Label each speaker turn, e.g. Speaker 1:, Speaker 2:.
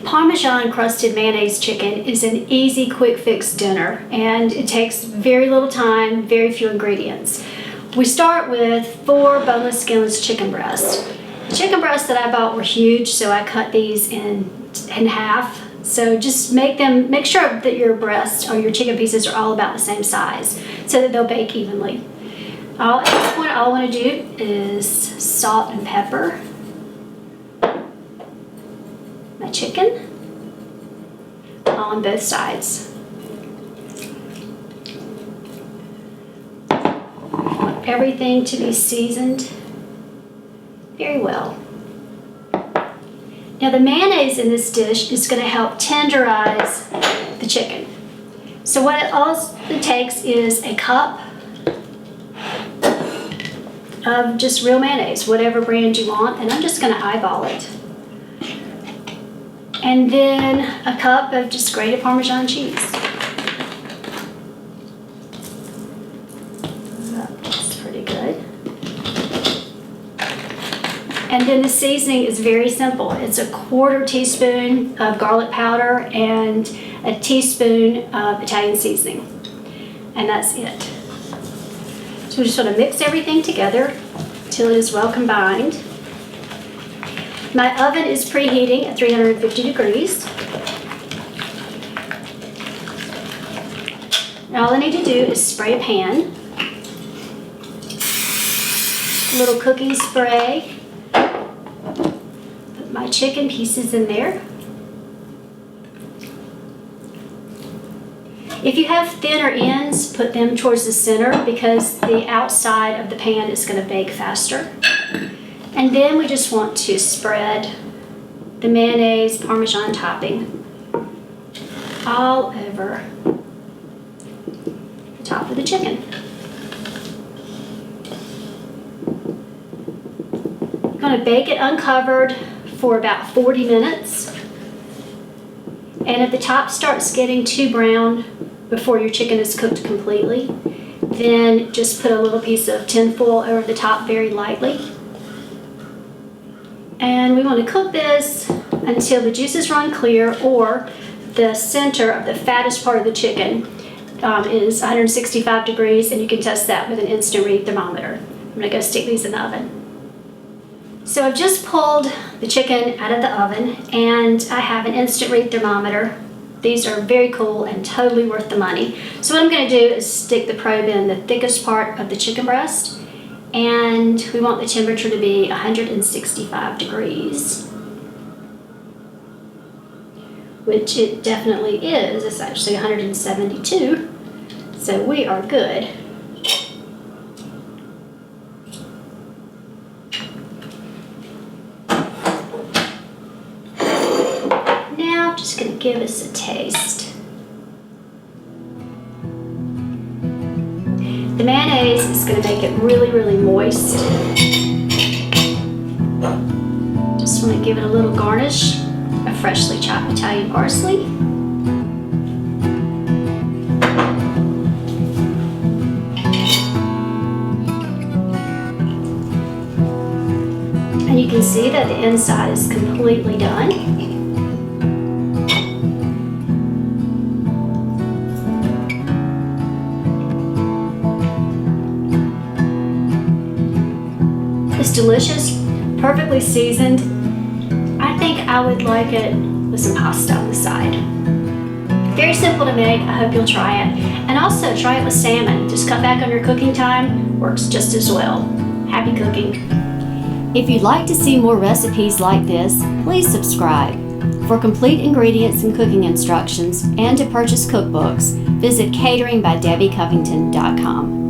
Speaker 1: Parmesan crusted mayonnaise chicken is an easy, quick fix dinner, and it takes very little time, very few ingredients. We start with 4 boneless, skinless chicken breasts. The chicken breasts that I bought were huge, so I cut these in half. So just make sure that your breast or your chicken pieces are all about the same size so that they'll bake evenly. At this point, all I want to do is salt and pepper my chicken on both sides. I want everything to be seasoned very well. Now the mayonnaise in this dish is going to help tenderize the chicken. So all it takes is a cup of just real mayonnaise, whatever brand you want, and I'm just going to eyeball it. And then a cup of just grated Parmesan cheese. That's pretty good. And then the seasoning is very simple. It's a 1/4 teaspoon of garlic powder and a teaspoon of Italian seasoning. And that's it. So we just want to mix everything together till it is well combined. My oven is preheating at 350 degrees. Now all I need to do is spray a pan. A little cooking spray. Put my chicken pieces in there. If you have thinner ends, put them towards the center because the outside of the pan is going to bake faster. And then we just want to spread the mayonnaise Parmesan topping all over the top of the chicken. I'm going to bake it uncovered for about 40 minutes. And if the top starts getting too brown before your chicken is cooked completely, then just put a little piece of tin foil over the top very lightly. And we want to cook this until the juices run clear or the center of the fattest part of the chicken is 165 degrees, and you can test that with an instant read thermometer. I'm going to go stick these in the oven. So I've just pulled the chicken out of the oven and I have an instant read thermometer. These are very cool and totally worth the money. So what I'm going to do is stick the probe in the thickest part of the chicken breast, and we want the temperature to be 165 degrees, which it definitely is. It's actually 172, so we are good. Now I'm just going to give us a taste. The mayonnaise is going to make it really, really moist. Just want to give it a little garnish of freshly chopped Italian parsley. And you can see that the inside is completely done. It's delicious, perfectly seasoned. I think I would like it with some pasta on the side. Very simple to make. I hope you'll try it. And also try it with salmon. Just cut back on your cooking time. Works just as well. Happy cooking.
Speaker 2: If you'd like to see more recipes like this, please subscribe. For complete ingredients and cooking instructions and to purchase cookbooks, visit cateringbydebbicovington.com.